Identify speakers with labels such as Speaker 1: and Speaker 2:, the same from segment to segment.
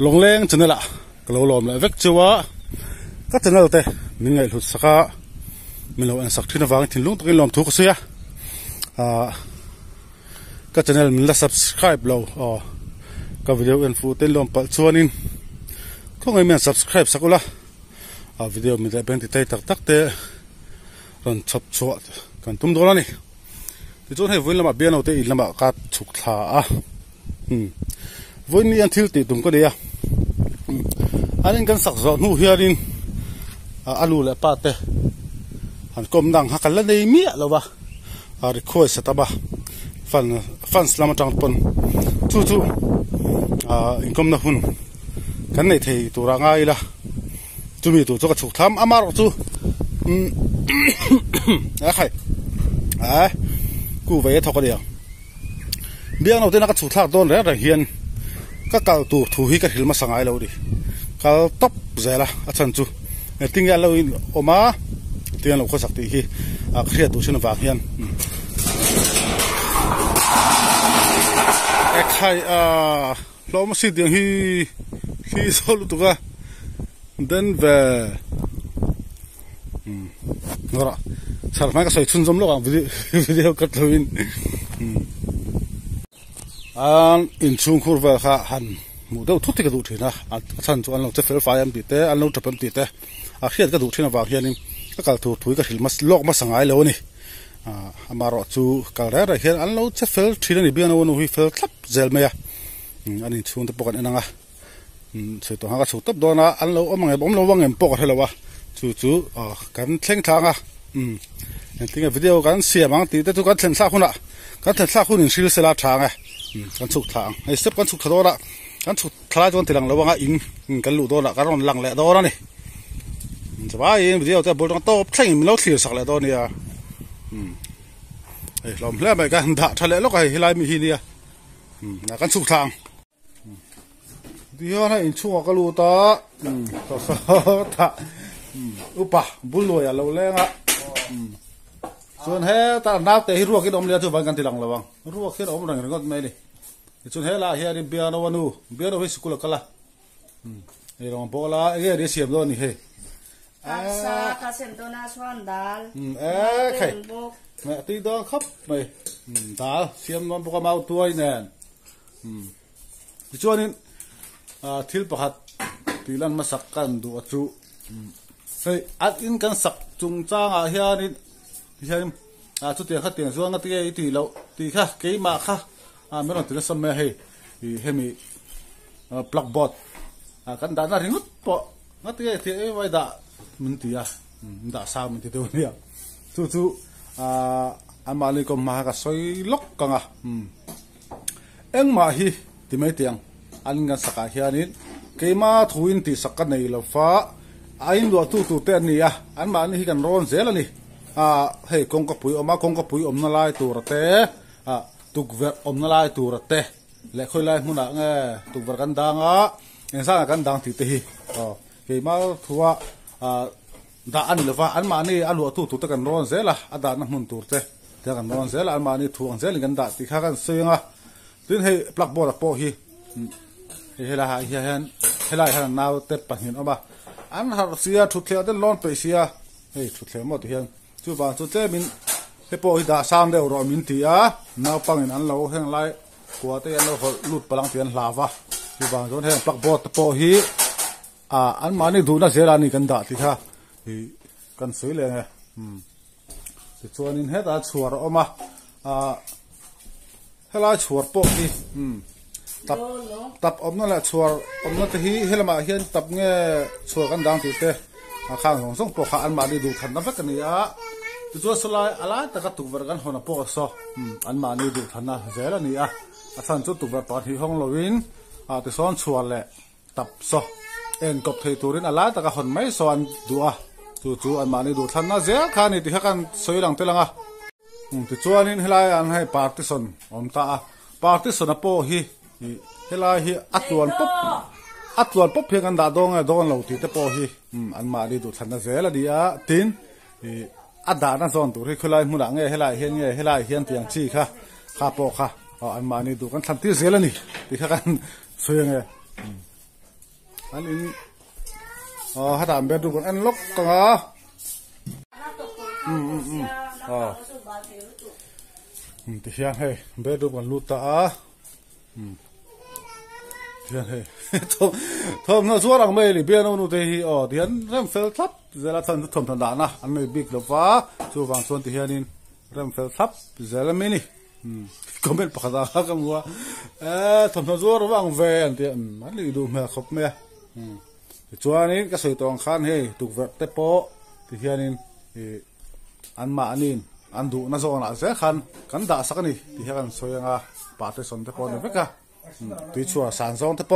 Speaker 1: ลงแรงจันละกลัวลมเลยเวกจัวก็จันละเตะมิไงหลุดสักมิเราอันสักที่นวางทิ้งลุงตรงลมทุกเสียก็จันละมิละ subscribe เราก็วิดีโออินฟูเต้นลมปัจจุบันก็ไม่มี subscribe สักละวิดีโอมีแต่เป็นที่ตักเตะรันชับชัวกันตุ้มโดนนี่ที่จนให้วันละมาเบียนเอาเตะอีละมากัดฉุกท่าวันนี้อันที่ติดตุ้มก็เดียอันนี้กันสักจอนู่เฮียรินอาลูเล่ป้าเตะอันกลมดังหักละในเมียแล้ววะรีคอยสตาบะฟันสลามจังปนจู่อินคอมนะหุ่นกันในที่ตัวร่างไงล่ะจู่มีตัวก็ฉุกทำอามารจู่ใครกูไปทอกเดียวเบี้ยเราเต้นนักฉุกท่าโดนแล้วเฮียนก็เก่าตัวถูกฮิกันหิลมาสังไงเราดิก็ตบเจละอาจารย์จู่ทิ้งยาเราออกมาทิ้งเราข้อสักทีที่เครียดตัวฉันฝากเฮียนใครเราไม่สิเดียงที่โซลุตุกะเดินไปนั่นแหละสารพัดก็ใส่ชุนจมโลกวิดีโอกัดลวินอินชุงคูร์เวอร์ค่ะหันมูเดลทุกที่กระดูกทีนะฉันจู่อันเราจะเฟลไฟอันติดเตะอันเราจะเป็นติดเตะเครียดกระดูกทีนะว่าเฮียนี่ก็การถูกก็หิลมาโลกมาสังไงแล้วนี่มารอจู่การอะไรเฮียอันเราจะเฟลทีนี่เบี้ยนวันนู้นเฟลทับเจลเมียอันนี้ชุนตะปกันเองนะสุดท้ายก็สุดทับโดนอันเราเอามาไงผมเราว่างเงินปกให้เราวะจู่กันเท่งทางทิ้งวิดีโอกันเสียบางทีแต่ทุกการเท่งซาคุณละการเท่งซาคุณหนึ่งชิลเซลาทางกันสุดทางไอ้สเต็ปกันสุดทะโดละกันสุดทลายจนทีหลังเราว่างอินกันหลุดโดนละกันรอนหลังแหละโดนนี่สบายวิดีโอจะบนโต๊ะเท่งมีเราเสียสักแหละโดนเนี่ยไอ้ลมเล่ไปกันด่าทะเลแล้วก็ให้ไล่มีทีเนี่ยกันสุดทางเดี๋ยวให้อินชัวก็รู้ต่อต่อท่าอุปะบุญรวยเราเล่งส่วนเฮตาหน้าเตะให้รัวกินอมเลียทุบันกันทีหลังระวังรัวกินอมหลังก็ไม่เลยส่วนเฮล่ะเฮียนี่เบียร์นวนูเบียร์เราให้สกุลกันละเฮ้ยลองบอกละเฮ้ยเดี๋ยวเสียบโดนนี่เฮ้
Speaker 2: อาซาคาเซมโดนาชวนดาล
Speaker 1: ใครแม่ตีดองครับไม่ดาลเสียบมันพวกมาตัวนี่ส่วนนี้ทิลประหัดทีลันมาสักกันดูจู่เฮ้ยอัดอินกันสักจุงจ้างเฮียนี่ชุดเตียงข้าเตียงส่วนก็ตีตีเราตีค่ะเกี่ยมาค่ะไม่ต้องตีนสมัยให้เฮมีปลั๊กบอร์ดกันด่าหน้าที่นุ๊ดปะงั้นตีที่ไว้ด่ามันตีด่าสามมันตีตัวเนี่ยจู่อันมาเลยก็มาก็สวยล็อกกันเอ็งมาฮีที่ไม่เตียงอันกันสักเฮียนี่เกี่ยมาทุยนตีสักกันในละฟ้าอันดูตู้เต้นนี่อันมานี่กันร้อนเสียแล้วนี่เฮ้ยคงกับปุ๋ยออกมาคงกับปุ๋ยอมนาลายตัวระเตะตุกเวรอมนาลายตัวระเตะและค่อยไล่มุ่งหน้าตุกเวรกันดังเอ็นซ่ากันดังที่ตีเฮ้ยมาทัวด่าอันนี้เลยว่าอันมานี่อันดูตู้ตะกันร้อนเสียละอันด่าน้ำมันตัวเตะเตะกันร้อนเสียละอันมานี่ทวงเสียลิกันด่าตีข้ากันเสียงถึงให้ปลักบอลปอฮีเฮ้ยละเฮ้ยละนาวเตะปัญญาออกมาอันหาเสียทุกเที่ยวเดินร้อนไปเสียเฮ้ยทุกเที่ยวหมดเฮียนจู่บ้านจู่เจ้ามินเฮ้ยพอฮิดาสามเดียวรอมินที่น้าปังอินอันเราเฮงไล่กว่าแต่ยันเราลุดพลังเตียนลาวะจู่บ้านจู่เฮงปลักบอลพอฮีอันมานี่ดูน่าเสียรานี่กันด่าที่ท่ากันสวยเลยไงส่วนนี้เฮ้ยตาชัวร์ออกมาเฮ้ยลาชัวร์พอฮีตับอมนั่นแหละชัวร์อมนั่นที่เฮลมาเฮียนตับเงี้ยชัวร์กันดังที่เตะข้างของส่งปกอันมาดีดูทันนับกันนี่จู่สลายอะไรแต่ก็ตุกเวรกันหัวหน้าปกซออันมาดีดูทันนะเจแล้วนี่ท่านจู่ตุกเวรปาที่ห้องลวินแต่ซ้อนชัวร์แหละตับซอเอ็นกบเทตูรินอะไรแต่ก็หันไม่ซ้อนดูจู่อันมาดีดูทันนะเจข้านี่ที่ข้ากันสวยหลังเตลังจู่อันนี้เฮลัยอันให้ปาร์ติสันอมตาปาร์ติสันปอฮีเฮลัยอัตวันปุ๊บเพียงกันด่าดงเราตีแต่พอฮีอันมาดีดูทันนะเจละดีตินอัดด่านั่นส่วนตัวที่คือไล่มุ่งหลังเฮลัยเฮียนเตียงชี้ค่ะข้าปอค่ะอันมานี่ดูกันทันที่เจละนี่ที่ข้ากันสวยไง อันนี้ถ้าตามเบดูกันอันลกก็ที่เฮียนให้เบดูกันลุตาที่เฮียนให้ทอมน่าสวรังไม่เลยเบียนนู่นที่ที่เฮียนเริ่มเฟลทับเจลาทันทอมทันด่านะอันไม่บิ๊กหรอกว่าชูฟังส่วนที่เฮียนินเริ่มเฟลทับเจลาไม่นี่ก็เป็นปากตาข้ากันว่าทอมน่าสวรังเวนที่มันเลยดูไม่ครบไม่ชัวนี้ก็สวยตรงข้างให้ถูกเวทเตปโที่เฮียนินอันมาอันนี้อันดูน่าจะน่าเสียขันกันด่าสักนี่ที่เฮียกันสวยงาปาเตสอนเตปโเนี่ยเพื่อที่ชัวสานซองเตป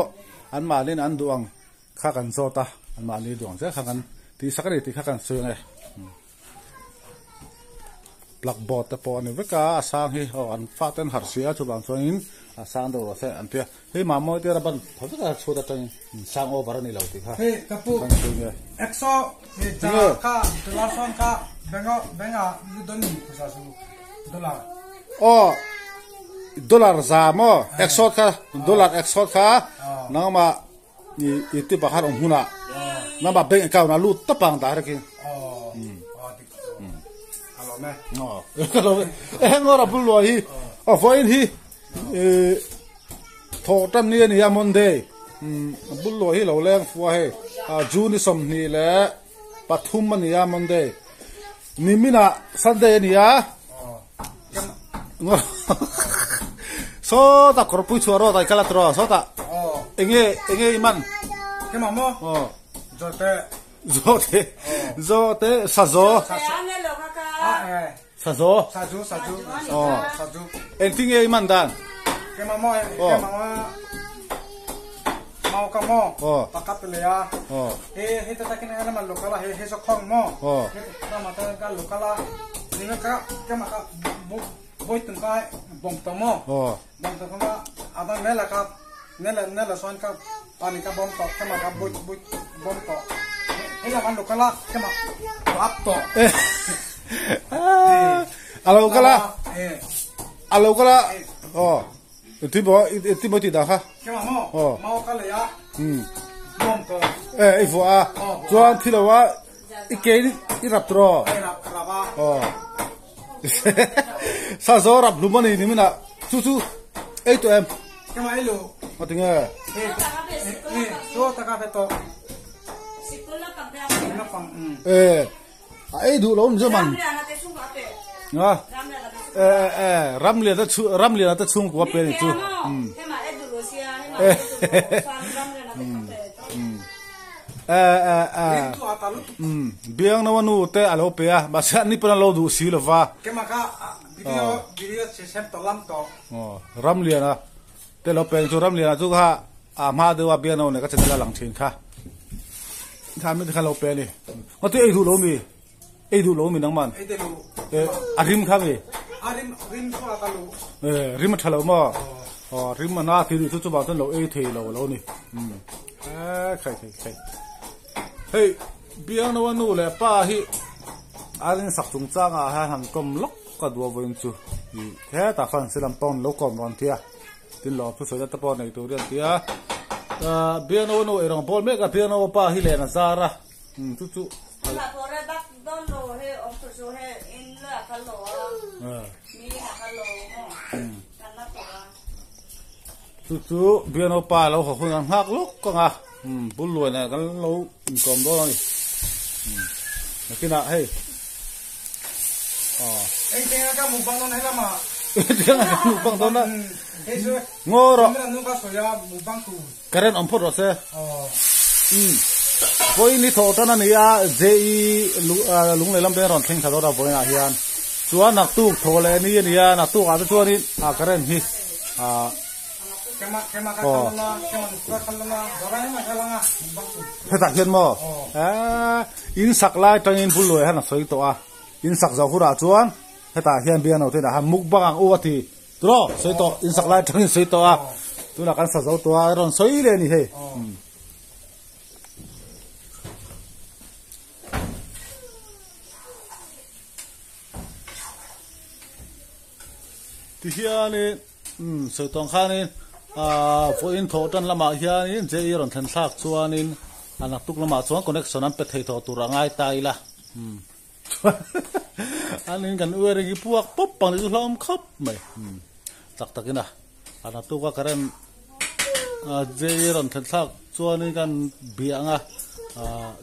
Speaker 1: อันมาอันนี้อันดูอังข้ากันโซตาอันมาอันนี้ดูอังเสียขันกันที่สักนี่ที่ข้ากันสวยไงหลักบอดเตปโเนี่ยเพื่อสร้างให้อันฟ้าเต้นหัดเสียชุบอันสวยนี้สร้างตัวเสียอันเดียเฮ้ยมาโมเดียร์บันเขาจะชัวตัดจังสร้างโอเวอร์นี่เราที่ข้า
Speaker 3: เฮ้ยกระปุกเอ็กโซเฮจ้าข้าตัวละส่วนข้าแบงก์ยูดอนี่ภาษาสูดอลลาร์
Speaker 1: ดอลลาร์3เอ็กโซค่ะดอลลาร์เอ็กโซค่ะน้ำมาอีที่บ้านองค์หุ่นน้ำมาแบงก์เก่าน่ะลูดตะปังตาเรื่อง
Speaker 3: ฮัลโหลแม่
Speaker 1: ฮัลโหลงอรับบุลลอยฟอยน์ฮีทอตันนี่นี่ยามอนเดย์บุลลอยเราเลี้ยงฟัวให้จูนิสมนี่แหละปฐุมมันนี่ยามอนเดย์นิมินะซันเดย์นี่ยโซตะครบปุยชัวร์ได้กลัดรอโซตะเอ็งมัน
Speaker 3: แค่มาโม่โจเ
Speaker 1: ตซาโซซาโซเอ็งทิ้งเอ็งมันดัน
Speaker 3: แค่มาโม่แค่มาเมากะโม่ปากกัดเลยเฮ้ตะกินอะไรมันลูกละเฮ้สักข้องโม่เฮ้ถ้ามาตะกันลูกละนี่มันก็แค่มาก็บุยตึงก็บอมตัวโม่บอมตัวก็อาดันเนี่ยแหละครับเนี่ยแหละส่วนกับตอนนี้ก็บอมตัวแค่มาก็บุยบอมตัวเฮ้ยมันลูกละแค่มารับตัว
Speaker 1: อะไรก็ละที่บอกที่ด่าค่ะ
Speaker 3: แค่มาโม่กันเลยบอมตัว
Speaker 1: ไอ้ฟัวจวนที่เราว่าอีเกย์อีรับตัวซาโซรับลูมันนี่มันอ่ะสู้ไอ้ตัว
Speaker 3: แค่มาไอ้ลู
Speaker 1: มาถึง
Speaker 3: โซ่ตะกาเฟโต
Speaker 1: ไอ้ดูเราไม่ใช่มันนะรัมเลียนชุ่มกว่าเป็นจูเบียงนวันนู้เตะอะไรเปียมาเช่นนี่เป็นเราดูสิลฟ้า
Speaker 3: แค่มาค่ะวิดีโอเซมตัวลำตัว
Speaker 1: รัมเลียนะเตะเราเป็นจูรัมเลียนะจูค่ะมาดูว่าเบียงนวันนี้ก็จะได้หลังเชิงค่ะทำไม่ได้ค่ะเราเป็นนี่ว่าตัวไอ้ดูเรามีนังมันอาริมครับพี่
Speaker 3: ริมชัวตะลุ
Speaker 1: ริมทะเลมาริมมันน่าที่ดูจุดบางต้นเราเอทีเรานี่ใครเฮ้ยเบียงนวันนู้เลยป้าฮิอารินสักจงจ้างให้หันกลมล็อกกระดัววิ่งจูแค่ตาฟันเสลัมปอนล็อกกลมวันเทียตินหลอกผู้สวยตะปอนในตัวเดียวเทียเบียงนวันนู้เอรังบอลเมกกับเบียงนวันป้าฮิเลนะซาระจุเบียนเอาปลาเราขอคนกันหักลุกก็งะบุญรวยเนี่ยกันเรากลมด้วยนี่กินอะเฮ้ย
Speaker 3: เอ็งก็หมูบังตอนไหนละมา
Speaker 1: เจ้าหมูบังตอนนั้นงอรอการเรียนอัมพรสพออินี่โทษนั่นนี่เจลุงเลยลำเดินรอนทิ้งถนนเราพอนี่ฮิอันส่วนนักตู้โทเลยนี่นักตู้อาจจะส่วนนี้การเรียนฮีเพตักเห็นมั้ยอินสักลายตั้งอินพูดเลยฮะนะสวยตัวอินสักเจ้าหุ่นอาจวนเพตักเห็นเบียนเอาที่นะฮะมุกบังอุบัติตัวสวยตัวอินสักลายตั้งอินสวยตัวตัวนักการสักเจ้าตัวรอนสวยเลยนี่เฮ้ที่เฮียนี่สวยตรงข้างนี่ ฟอินโทตันละมาเฮียนี่เจอีรอนทันซากชวนินอันตุกละมาชวนคอนเนคชั่นนั้นไปเทโทตุระง่ายตายละอันนี้กันเวริกิพวกปุ๊บปังนี่ล้อมครบไหมตักกินนะอันตุกว่ากันเจอีรอนทันซากชวนินกันเบียง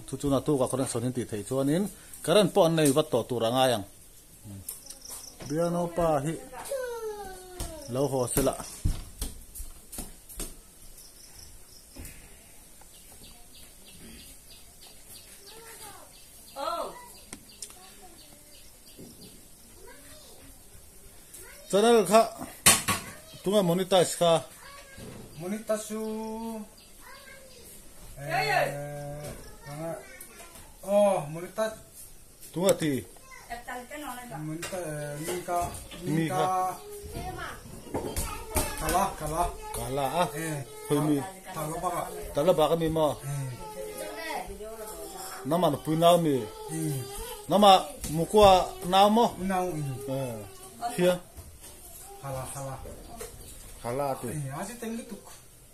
Speaker 1: จุนัตุกว่าคอนเนคชั่นนี้ติดเทชวนินกันป้อนในวัดต่อตุระง่ายยังเบียโนปาฮิเราหัวเสละจะนั่นค่ะตัวมันมอนิเตอร์ค่ะ
Speaker 3: มอนิเตอร์ชูอ๋อมอนิเตอร์
Speaker 1: ตัวที่
Speaker 3: มอนิเตอร์มีกาคาลา
Speaker 1: อ่ะเคยมีตลบากมีมั้ยน้ำมันปุ่นน้ำมีน้ำมันมุกว่าน้ำมั้ยเฮียคาลาตัว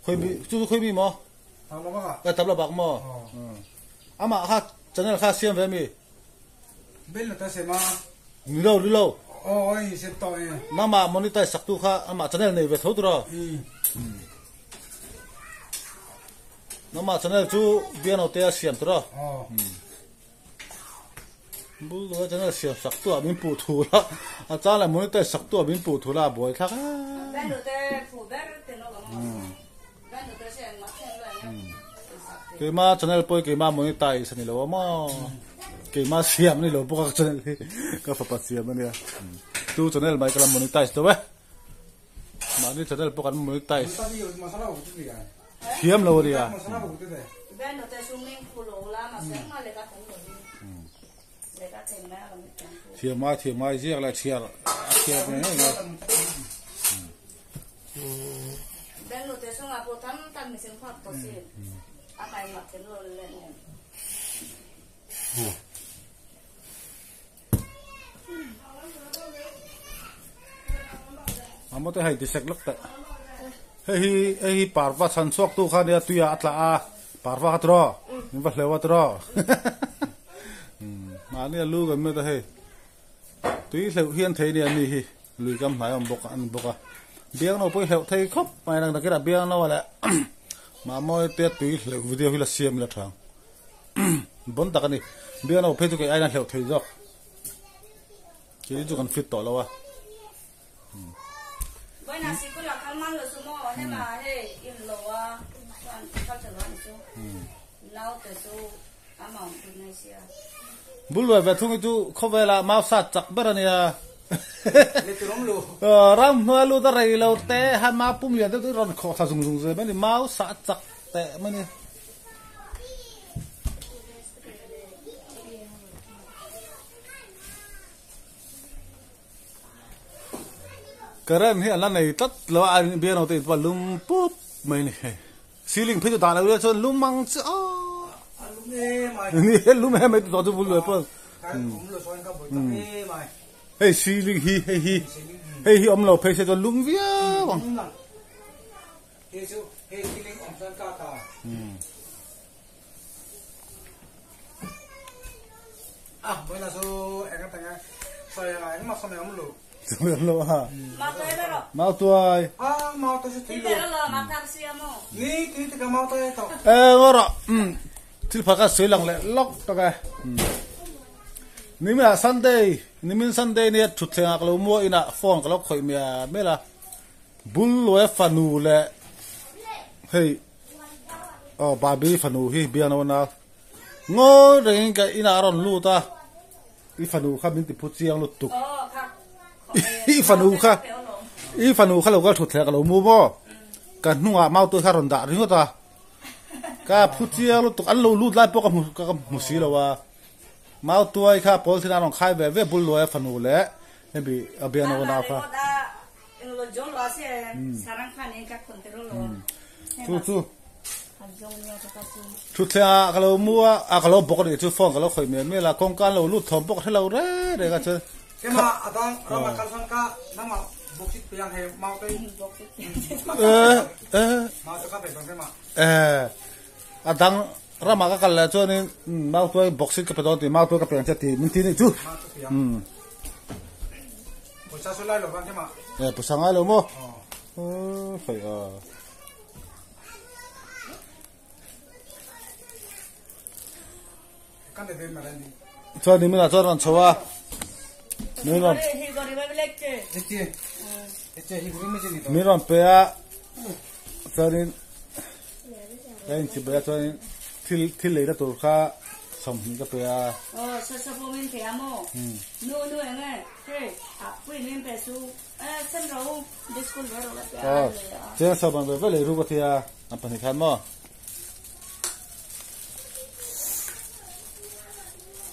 Speaker 1: เคยมีจู่เคยมีมั้ยตลบากมั้ยอามาค่ะจันทร์ค่ะเสียงเวมี
Speaker 3: เบลต์เสมา
Speaker 1: ลิโล
Speaker 3: โอ้ยเสตตัว
Speaker 1: น้ำมันมอนิเตอร์สักตัวค่ะอามาจันทร์ในเวทเขาตัวน้ำมันจันทร์จู่เบียนเอาเตะเสียมตัวบุษจันทร์เสียมสักตัวบินปูถูละอาจารย์เลยมอนิเตอร์สักตัวบินปูถูละบ่อยค่ะเกี่ยมาจันทร์ป่วยเกี่ยมามอนิเตอร์สันนิโลมาเกี่ยมาเสียมนี่โลพวกจันทร์ก็ฝับเสียมมันเนี่ยจู่จันทร์ไม่กำลังมอนิเตอร์ตัวเว้ยมานี่จันทร์พวกกันมอนิเตอร์เสียมเราเดียเทียมมาเจียอะไรเชียเนี่ย
Speaker 2: Ben lo te son a botan tan mi sen fat tosi. Akai mak ten lo le ne.
Speaker 1: อามาแต่ให้ดิเสกลักแต่เฮ้ยปาร์ฟ้าสันสวกตู้ข้าเนี่ยตุยอัตลาปาร์ฟ้าตรอนี่ว่าเลวตรอมาเนี่ยลูกกันไม่ได้ให้ตุยเลวเฮียนเทเนี่ยนี่ลุยกำหมายอันบกเบี้ยงเราไปเหวไทยครบไปนั่งตะกี้เบี้ยงเราแหละมามอยเตี้ยตุยเหลววิดีโอที่เราเสียมละทางบนตะกันนี่เบี้ยงเราไปตุกไอ้นั่นเหวไทยจอกคิดจุกันฟิตต่อแล้ววะ
Speaker 2: วันนั้นสิคุณหลักข้ามันเลยสมอให้มาให้อินโลว่าวันเขาจะวันจูเราแต่จูอาหม่อมคุณนายเสีย
Speaker 1: บุลเวทุ่งจูเขาเวลามาสัตจักเบรเนี่ยรำหัวลูตะไรเราเตะให้มาปุ่มเลียนตัวรอนขอทาซุงๆเลยมันนี่มาสัตจักเตะมันนี่กระเรื่องที่อันนั้นในตัดเราอันเบียร์เราติดว่าลุมปุ๊บไม่นี่ซีลิงพิจารณาเลยจนลุมมังจ้านี่ลุมแม่ไม่ต่อจุบุลเลยปุ๊บเฮ้ยซีลิงเฮ้ยอมเราเพย์จนลุมเวียบัง
Speaker 3: เฮ้ยซีลิงอมสันกาตาเวลาสู้เอ็งก็แต่งใส่อะไรนี่มาสมัยอมลู
Speaker 1: ตัวเราฮะมาตัว
Speaker 3: มาตัวสิที่
Speaker 2: เรามาทำเสียมั้ง
Speaker 3: นี่ที่ก็มาตัวเอต่
Speaker 1: อว่าระที่พักก็สวยหลังเลยล็อกตัวกันนี่มันซันเดย์เนี่ยชุดเชียงกะลูมัวอินะฟอนกะลูคอยเมียไม่ละบุลโลเอฟานูเล่เฮ้ยบาร์บี้ฟานูฮีเบียโนนะงอเรื่องกันอินะรอนลูตาอีฟานูข้ามินติพุทธิยังลุตุกอีฟานูค่ะเราก็ชุดเชียงกะลูมัวบ่กันนุ่งมาตัวข้ารอนดาริโนตาก็พุทธิยังลุตุกอันลูไล่พวกกับมุสีเราว่ามาตัวไอ้ข้าพอลที่นั่งขายแบบบุลโลเอฟนูเล่เนี่ยบีอาเบียนโอนาฟ้าทุกเช้าก็เรามัวก็เราบอกเลยทุกฟองก็เราคอยเมื่อละโครงการเราลุดถมบอกให้เราเร่กันเถอะ
Speaker 3: แค่มาอาตองเรามาคันสังกะน้ำมาบุ กชิดเปียงให้เมาไปมาจะเข้าไปตรงใช่ไหม
Speaker 1: อะดังรามาก็กันแล้วช่วงนี้มาตัวบ็อกซิ่งกับไปตอนที่มาตัวกับเปียงจะตีมันทีนี่จู่
Speaker 3: ผู้ชายสุดไล่หลบบ้างใช่ไหม
Speaker 1: ผู้ชายหลบมั้งใช่
Speaker 3: กันเดินมาแล้วนี่
Speaker 1: ช่วงนี้มันช่วงชัวร์มีรอนมีรอนเปียช่วงนี้ได้ยินเปียช่วงนี้ที่เลยนะตัวข้าสมก็เปีย
Speaker 2: สบมันเปียโม่นู่นเงี้ยเฮ้ยผู้หญิงเป็นสู้ฉันรู้ดิสคุลเวอร์แล้วเปีย
Speaker 1: เจ้าสบมันเป็นเลยรู้ก็ที่อันเป็นขันมั้ง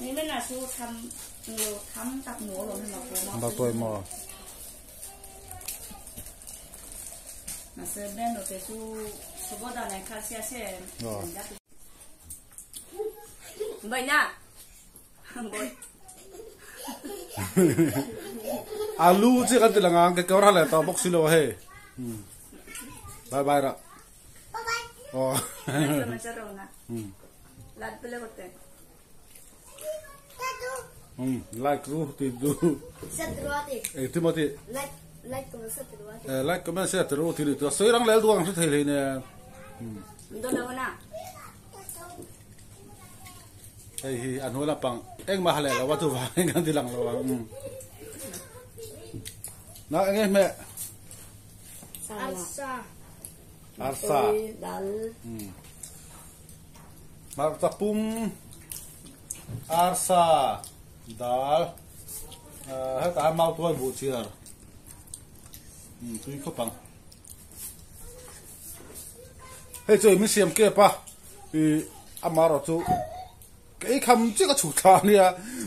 Speaker 2: นี่ไม่น่าสู้ทำตักหมูหรอกหรอก
Speaker 1: มาตัวหม้อ
Speaker 2: มาเสิร์ฟแบนโอเคสู้บดอะไรคาเซียเซ่ใบหน้าบอย
Speaker 1: อาลูที่กันติดหลังอ่างก็อะไรต่อบ็อกซิโลเฮ่บายบายละ
Speaker 2: โอ้ไม่จะร้องนะลัดไปเลยก็เต็ม
Speaker 1: like ruh tidu
Speaker 2: setrati
Speaker 1: itu mati
Speaker 2: like como setrati
Speaker 1: like como setrati itu seorang lel doang tu thele ne
Speaker 2: ndona
Speaker 1: hi anu la pang eng ma hale la watu ba ngan tilang lo na eng me arsa
Speaker 2: dal
Speaker 1: marta pum arsa dal hai ta mau toi bu chiar tui kho pang hei choi mi siam ke pa i amaro chu cái khăm chứ có chủ thà nia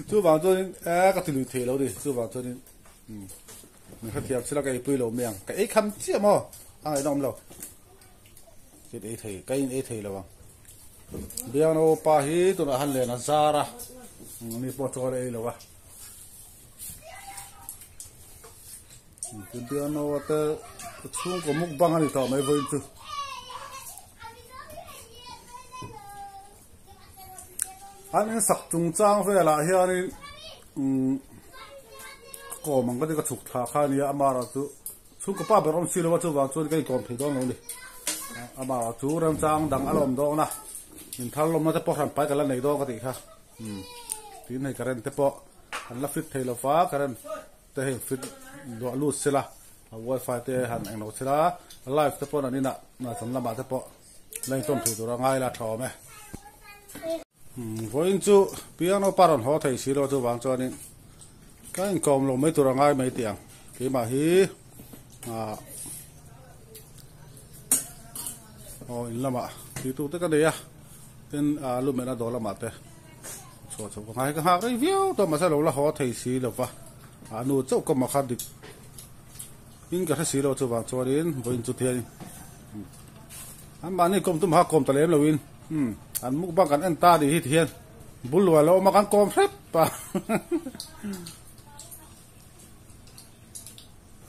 Speaker 1: chú bảo tôi cái từ lưỡi thề lâu đi chú bảo tôi mình phải thiệp sẽ là cái bươi lâu miệng cái khăm chứ mà ai nói lâu cái ấy thề lâu biang nó pa hi tôi là hắn lên là zara ni po cho đây lâu à cái biang nó ta xuống có múc băng này tao mới vui chứ anh sắc trung trang về là hiện nay có mang cái chụp thà khai này ama ra chú chú có ba bữa hôm xưa là chú vào chú cái cọp thì đó luôn đi ama chú làm trang đằng alom đó na mình tháo lom nó sẽ bỏ hẳn phải cái lần này đó cái gì ha tí này cái này sẽ bỏ hẳn là fit thay là phá cái này sẽ hình fit độ lút xí la wifi sẽ hẳn anh nó xí la live sẽ bỏ là như nè là sắm làm bạn sẽ bỏ lên tôm thì tôi ngay là thò mẹ với chú piano paron họ thấy xí lo chú vàng cho nên cái anh cầm lồng mấy tôi ngay mấy tiếng cái mà hí ôi lắm ạ thì tôi tất cả đấy à tên lúc mấy nó đó là mặt đấy cho hai cái hàng review tôi mà sao là họ thấy xí lo va nụ châu có mà khác được nhưng cái xí lo chú vàng cho nên với chú thiên anh bạn này cầm tụm hạ cầm tao lấy lâu in anh múc băng anh ta đi hít hiền bún lùa lâu mà anh com phép pa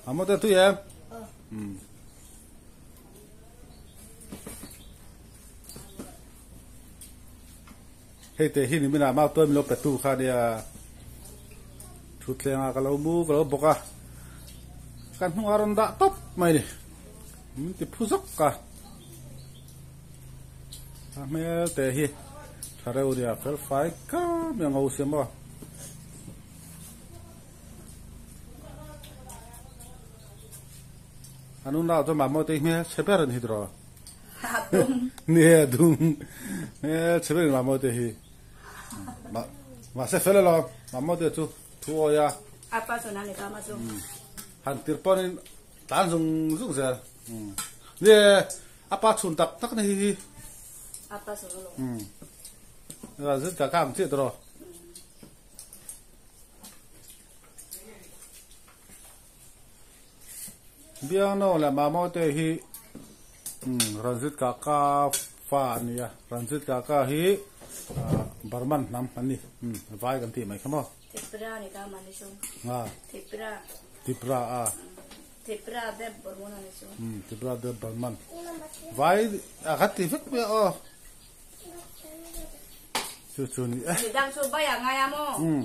Speaker 1: anh muốn tới em hey te hi ni mina mau tôi mình lo petu kha dia thut lenga kalau bu kalau boka kan hung aron da top mai ni min ti phuzok ka mẹ té hi thà đâu đi à phải cá miếng ngầu xem bao anh uống nào cho mà mua tí mẹ chế bé rồi hít rồi nè đúng mẹ chế bé mà mua tí hi mà sẽ phải là mà mua tí chú thua ya
Speaker 2: apa số nào để tao mà chú
Speaker 1: hắn tiệt bọn tan dùng giờ nè apa chun tắc này hi
Speaker 2: apa solo
Speaker 1: là rất cả cảm chết rồi piano là mà mau te hi ranjit kaka fa nia ranjit kaka hi barman nam ani vai kan ti mai khamo
Speaker 2: tipra ni ka mani sung
Speaker 1: tipra
Speaker 2: te brade bormona nisu
Speaker 1: te brade barman vai agati fik me o chuni
Speaker 2: dang so ba ya ngaya mo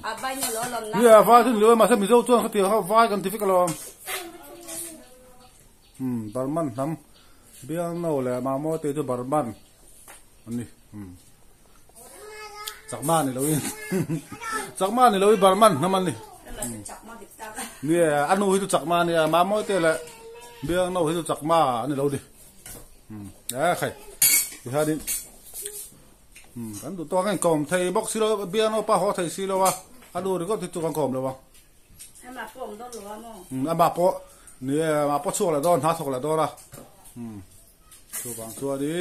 Speaker 2: abai ni lo lom na
Speaker 1: ya va tin lo ma sa mi zo chuan khati ha vai kan ti fik lo barman nam biang no le ma mo te tu barman ani chakma ni lo in chakma ni lo barman naman ni ni anu hi tu chakma ni ma mo te le biang no hi tu chakma ni lo di khai thì ha din kan tu to kan kom thai box silo biang no pa ho thai silo wa anu ri ko ti tu kan kom lo wa
Speaker 2: ma pom do lo mo
Speaker 1: ma po ni ma po chu la don ha thok la do la chu bang chu di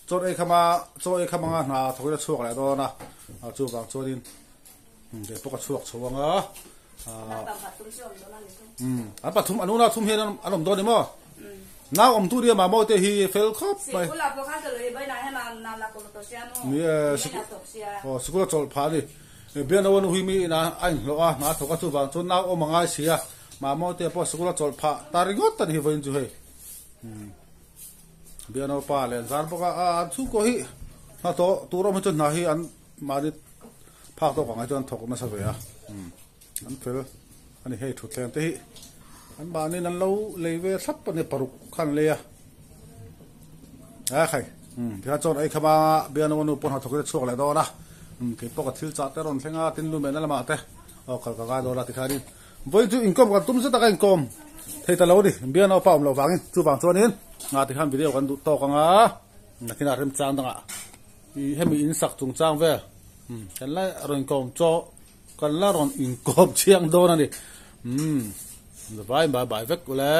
Speaker 1: chot ai khama na thok la chu la do na chu bang chu din de po ka chuak chuanga an pathum anu na thum he anom do ni mo na om tu dia ma mo te hi fel khop
Speaker 2: bai sikula po khan le bai na he na la ko to sia no
Speaker 1: ni sikula chol pha ni bian no hu mi na ai lo a na thoka chu bang chu na o manga sia ma mo te po sikula chol pha tarigot tan hi voin chu he bian no pa le zar po ka chu ko hi na to tu ro mo chu na hi an ma di pha to ka ngai chon thok na sa ve a an fel ani hei thu tlen te hi an ba ni nan lo lewe sap ne paruk khan le ya khai pha chon ai khama bian no pon ha thok le chok le do na ke po ka thil cha te ron thenga tin lu me na lama te o ka ga do la ti khari voi chu income ka tum se ta ka income thei ta lo di bian no pa om lo wangin chu bang chuan in nga ti khan video kan du to ka nga na kina rem chang danga i hemi in sak chung chang ve kan la ron kom cho kan la ron income chiang do na ni vai vek le